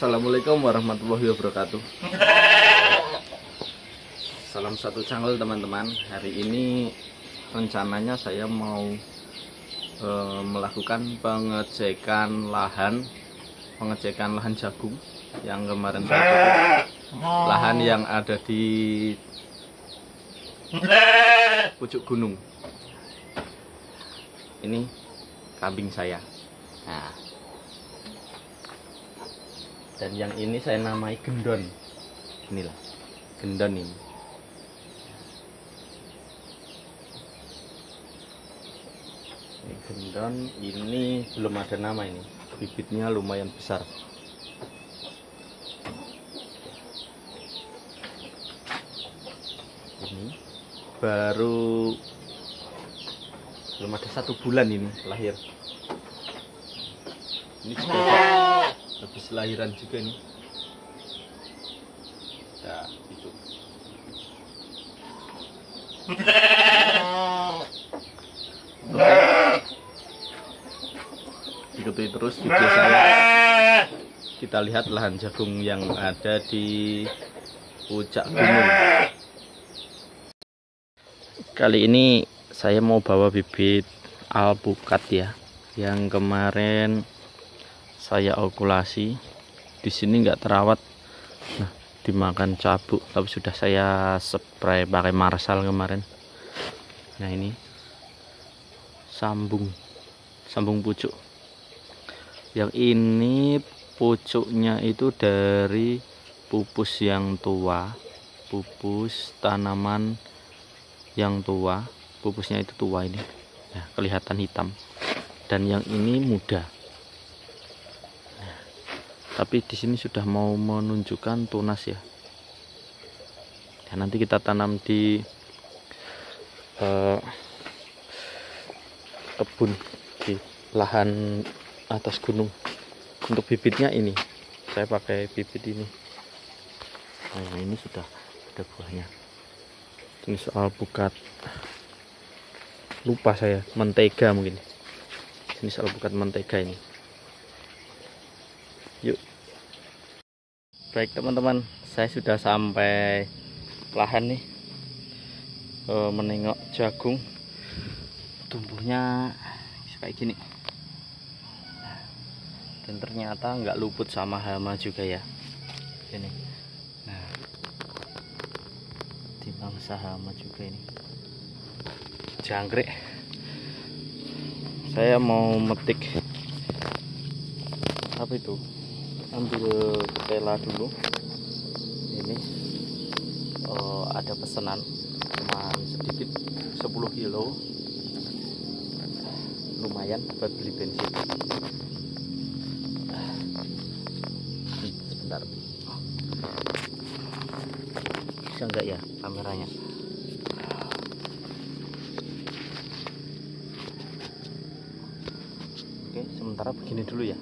Assalamualaikum warahmatullahi wabarakatuh. Salam satu channel teman-teman. Hari ini rencananya saya mau melakukan pengecekan lahan jagung yang kemarin saya pakai. Lahan yang ada di pucuk gunung. Ini kambing saya. Nah, dan yang ini saya namai gendon. Inilah gendon ini. Ini gendon ini belum ada nama ini. Bibitnya lumayan besar. Ini baru belum ada 1 bulan ini lahir. Ini juga habis lahiran juga nih. Nah, itu. Ikuti terus video saya. Kita lihat lahan jagung yang ada di puncak gunung. Kali ini saya mau bawa bibit alpukat ya, yang kemarin saya okulasi. Di sini nggak terawat, nah dimakan cabuk, tapi sudah saya spray pakai Marshall kemarin. Nah ini sambung pucuk. Yang ini pucuknya itu dari pupus yang tua, pupus tanaman yang tua, pupusnya itu tua ini, ya, kelihatan hitam. Dan yang ini muda. Tapi di sini sudah mau menunjukkan tunas ya. Ya nanti kita tanam di kebun di lahan atas gunung. Untuk bibitnya ini saya pakai bibit ini. Nah ini sudah ada buahnya. Jenis alpukat. Lupa saya, mentega mungkin. Jenis alpukat mentega ini. Yuk. Baik teman-teman, saya sudah sampai lahan nih, menengok jagung tumbuhnya kayak gini, dan ternyata nggak luput sama hama juga ya ini. Nah, dimangsa hama juga ini, jangkrik. Saya mau metik apa itu, ambil ketela dulu. Ini ada pesanan cuman sedikit, 10 kilo, lumayan buat beli bensin. Sebentar, bisa enggak ya kameranya? Oke, sementara begini dulu ya.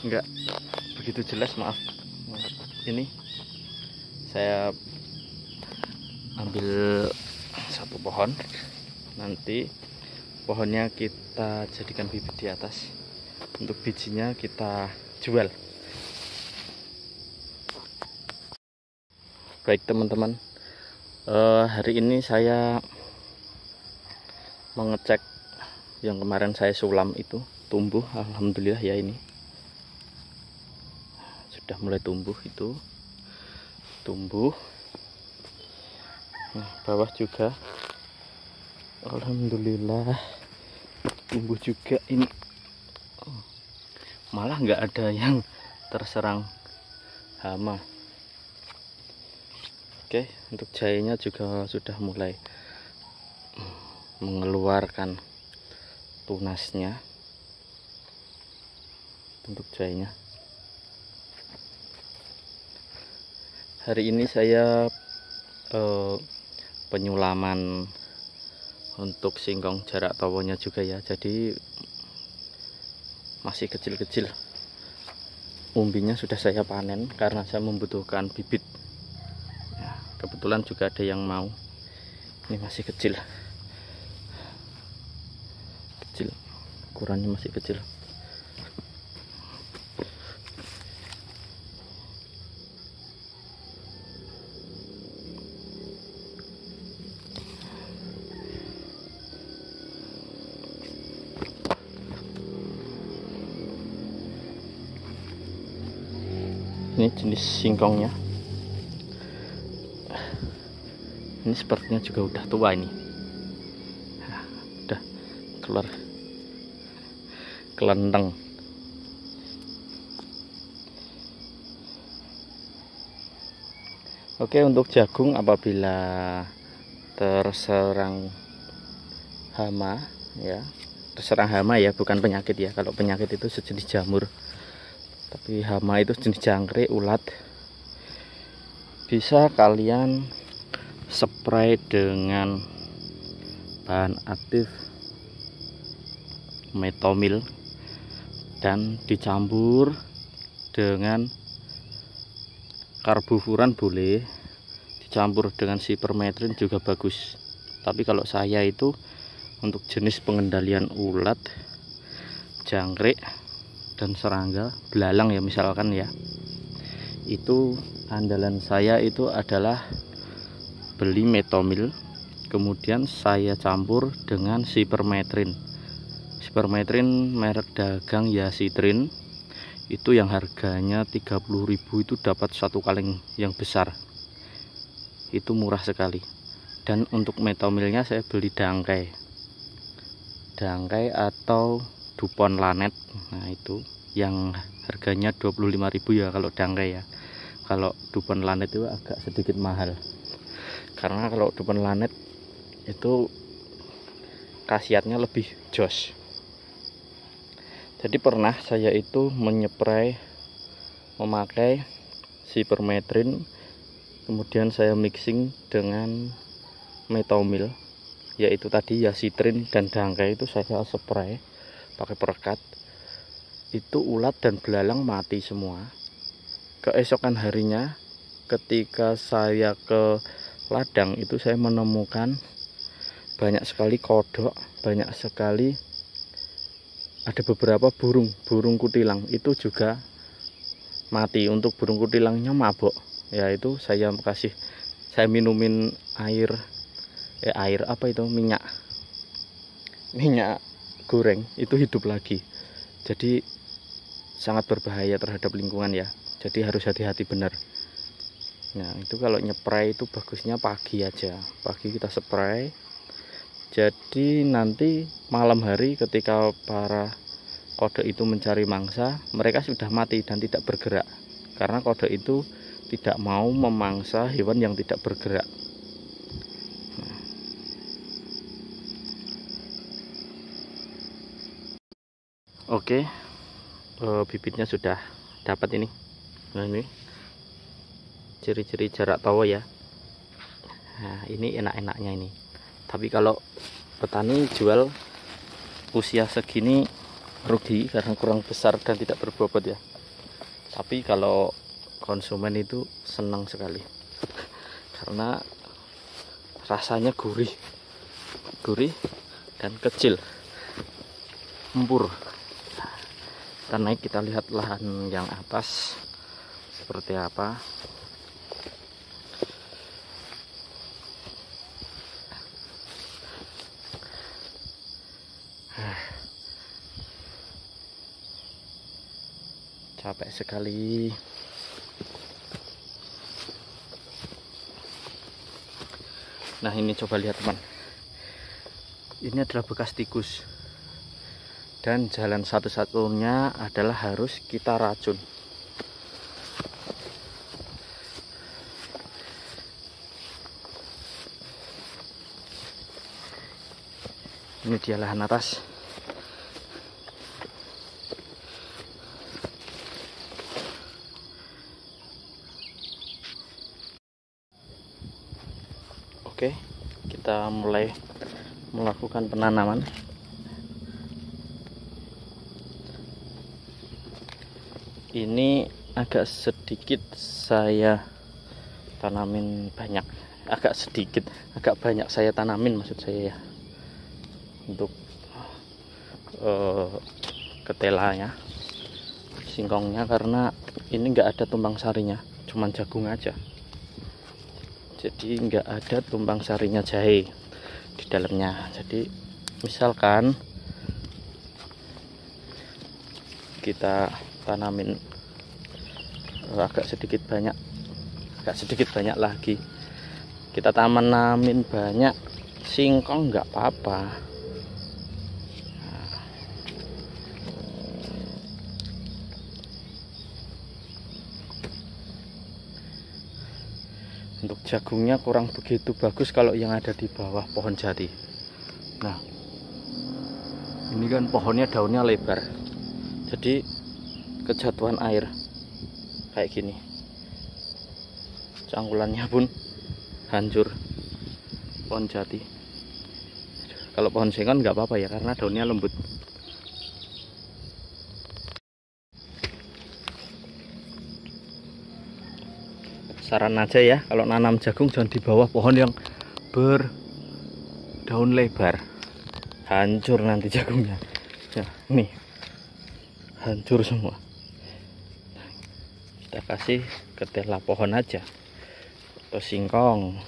Enggak begitu jelas, maaf. Ini saya ambil satu pohon, nanti pohonnya kita jadikan bibit di atas, untuk bijinya kita jual. Baik teman-teman, hari ini saya mengecek yang kemarin saya sulam itu tumbuh. Alhamdulillah ya, ini sudah mulai tumbuh, itu tumbuh. Nah, bawah juga alhamdulillah tumbuh juga ini. Malah nggak ada yang terserang hama. Oke, untuk jahenya juga sudah mulai mengeluarkan tunasnya untuk jahenya. Hari ini saya penyulaman untuk singkong jarak tawonya juga ya, jadi masih kecil-kecil, umbinya sudah saya panen karena saya membutuhkan bibit ya, kebetulan juga ada yang mau. Ini masih kecil, ukurannya masih kecil. Ini jenis singkongnya. Ini sepertinya juga udah tua ini. Nah, udah keluar kelenteng. Oke, untuk jagung apabila terserang hama ya, terserang hama ya, bukan penyakit ya. Kalau penyakit itu sejenis jamur. Tapi hama itu jenis jangkrik, ulat. Bisa kalian spray dengan bahan aktif metomil dan dicampur dengan karbofuran, boleh dicampur dengan sipermetrin juga bagus. Tapi kalau saya itu untuk jenis pengendalian ulat, jangkrik dan serangga, belalang ya misalkan ya, itu andalan saya itu adalah beli metomil, kemudian saya campur dengan sipermetrin. Sipermetrin merek dagang ya Citrin, itu yang harganya 30.000 itu dapat satu kaleng yang besar, itu murah sekali. Dan untuk metomilnya saya beli dangkai atau Dupont Lanet. Nah itu yang harganya 25.000 ya kalau dangkai ya. Kalau Dupont Lanet itu agak sedikit mahal, karena kalau Dupont Lanet itu khasiatnya lebih jos. Jadi pernah saya itu memakai sipermetrin, kemudian saya mixing dengan metomil, yaitu tadi ya Citrin dan dangkai, itu saya spray pakai perekat. Itu ulat dan belalang mati semua. Keesokan harinya ketika saya ke ladang itu saya menemukan banyak sekali kodok, banyak sekali, ada beberapa burung kutilang itu juga mati. Untuk burung kutilangnya mabok ya, itu saya minumin air apa itu, minyak goreng, itu hidup lagi. Jadi sangat berbahaya terhadap lingkungan ya, jadi harus hati-hati benar. Nah itu kalau nyepray itu bagusnya pagi aja, pagi kita spray. Jadi nanti malam hari ketika para kodok itu mencari mangsa, mereka sudah mati dan tidak bergerak, karena kodok itu tidak mau memangsa hewan yang tidak bergerak. Oke, bibitnya sudah dapat ini. Nah ini ciri-ciri jarak tawa ya. Nah ini enak-enaknya ini. Tapi kalau petani jual usia segini rugi karena kurang besar dan tidak berbobot ya. Tapi kalau konsumen itu senang sekali karena rasanya gurih dan kecil, empur. Kita naik, kita lihat lahan yang atas seperti apa. Capek sekali. Nah ini coba lihat teman, ini adalah bekas tikus. Dan jalan satu-satunya adalah harus kita racun. Ini dia lahan atas. Oke, kita mulai melakukan penanaman. Ini agak sedikit saya tanamin banyak, agak banyak saya tanamin maksud saya ya, untuk ketelanya, singkongnya, karena ini nggak ada tumpang sarinya, cuman jagung aja. Jadi nggak ada tumpang sarinya jahe di dalamnya. Jadi misalkan kita tanamin agak sedikit banyak lagi, kita tanamin banyak singkong nggak apa-apa. Untuk jagungnya kurang begitu bagus kalau yang ada di bawah pohon jati. Nah, ini kan pohonnya daunnya lebar, jadi kejatuhan air kayak gini, cangkulannya pun hancur pohon jati. Kalau pohon singkong nggak apa-apa ya, karena daunnya lembut. Saran aja ya, kalau nanam jagung jangan di bawah pohon yang berdaun lebar, hancur nanti jagungnya. Nah, nih hancur semua. Kita kasih ketela pohon aja atau singkong.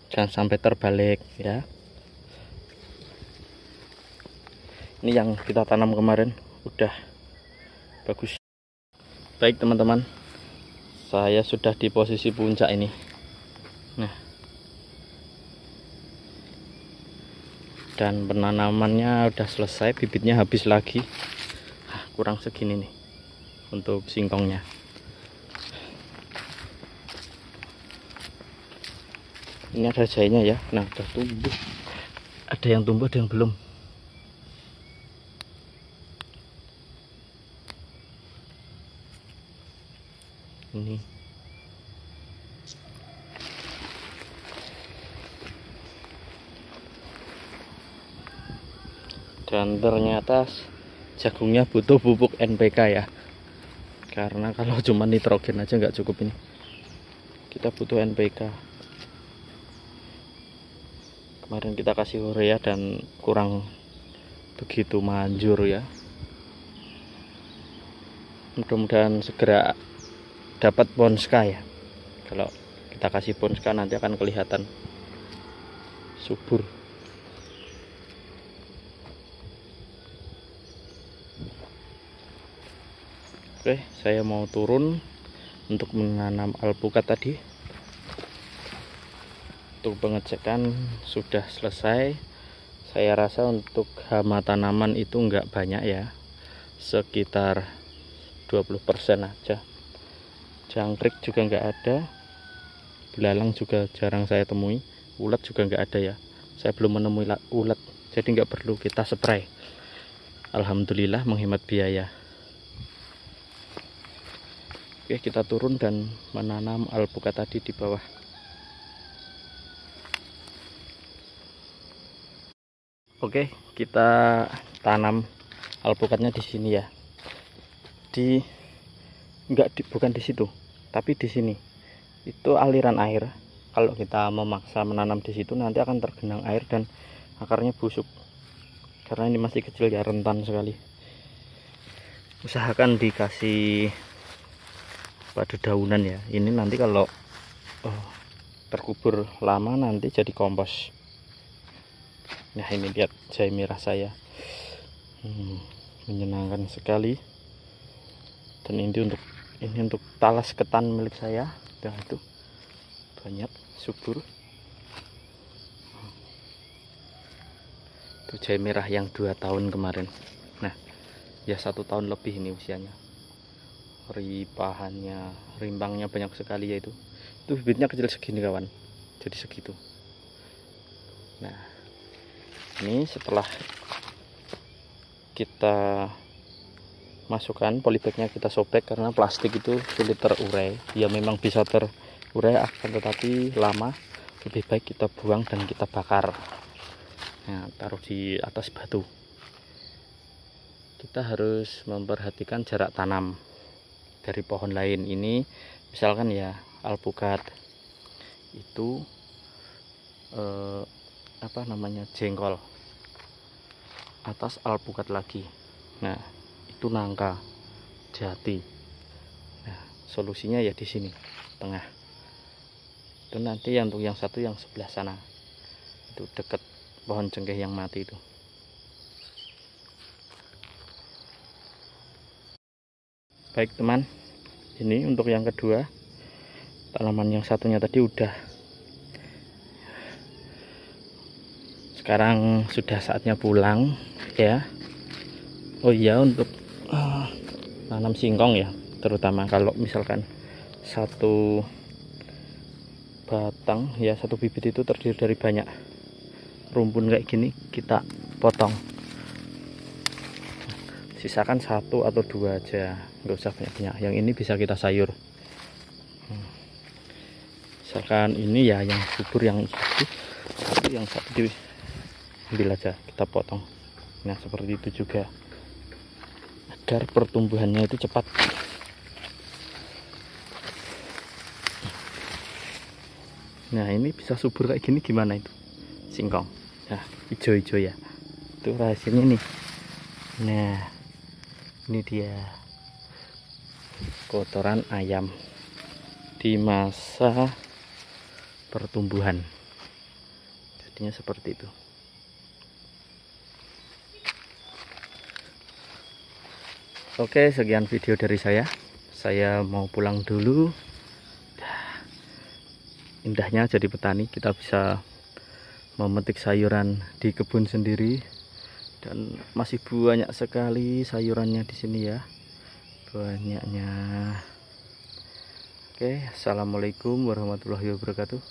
Jangan sampai terbalik ya. Ini yang kita tanam kemarin udah bagus. Baik teman-teman, saya sudah di posisi puncak ini. Nah, dan penanamannya udah selesai, bibitnya habis lagi. Kurang segini nih untuk singkongnya. Ini ada jahenya ya. Nah, udah tumbuh. Ada yang tumbuh, ada yang belum. Ini dan ternyata jagungnya butuh pupuk NPK ya, karena kalau cuma nitrogen aja nggak cukup, ini kita butuh NPK. Kemarin kita kasih urea dan kurang begitu manjur ya. Mudah-mudahan segera dapat Ponska ya. Kalau kita kasih Ponska nanti akan kelihatan subur. Oke, saya mau turun untuk menanam alpukat tadi. Untuk pengecekan sudah selesai. Saya rasa untuk hama tanaman itu enggak banyak ya, sekitar 20% aja. Jangkrik juga enggak ada, belalang juga jarang saya temui, ulat juga enggak ada ya. Saya belum menemui ulat, jadi enggak perlu kita spray. Alhamdulillah menghemat biaya. Oke, kita turun dan menanam alpukat tadi di bawah. Oke, kita tanam alpukatnya di sini ya. Bukan di situ, tapi di sini. Itu aliran air. Kalau kita memaksa menanam di situ nanti akan tergenang air dan akarnya busuk. Karena ini masih kecil ya, rentan sekali. Usahakan dikasih pada daunan ya. Ini nanti kalau terkubur lama nanti jadi kompos. Nah, ini lihat jahe merah saya, menyenangkan sekali. Dan ini untuk talas ketan milik saya. Dan itu banyak subur. Itu jahe merah yang 2 tahun kemarin. Nah, ya 1 tahun lebih ini usianya. Rimbangnya banyak sekali ya itu. Itu bibitnya kecil segini kawan. Jadi segitu. Nah, ini setelah kita masukkan polybagnya, kita sobek karena plastik itu sulit terurai. Ya memang bisa terurai akan tetapi lama. lebih baik kita buang dan kita bakar. Nah, taruh di atas batu. Kita harus memperhatikan jarak tanam dari pohon lain. Ini misalkan ya alpukat itu jengkol, atas alpukat lagi. Nah, itu nangka, jati. Nah, solusinya ya di sini tengah. Itu nanti untuk yang satu yang sebelah sana, itu dekat pohon cengkeh yang mati itu. Baik teman, ini untuk yang kedua. Tanaman yang satunya tadi udah. Sekarang sudah saatnya pulang ya. Oh iya, untuk nanam singkong ya, terutama kalau misalkan satu batang ya, satu bibit itu terdiri dari banyak rumpun kayak gini, kita potong, sisakan satu atau dua aja, nggak usah banyak-banyak. Yang ini bisa kita sayur. Misalkan ini ya yang subur, yang satu diambil aja, kita potong. Nah, seperti itu juga agar pertumbuhannya itu cepat. Nah, ini bisa subur kayak gini gimana itu singkong. Nah, hijau-hijau ya, itu rahasianya nih. Nah, ini dia kotoran ayam di masa pertumbuhan, jadinya seperti itu. Oke, sekian video dari saya mau pulang dulu. Indahnya jadi petani, kita bisa memetik sayuran di kebun sendiri, dan masih banyak sekali sayurannya di sini ya, banyaknya. Oke, assalamualaikum warahmatullahi wabarakatuh.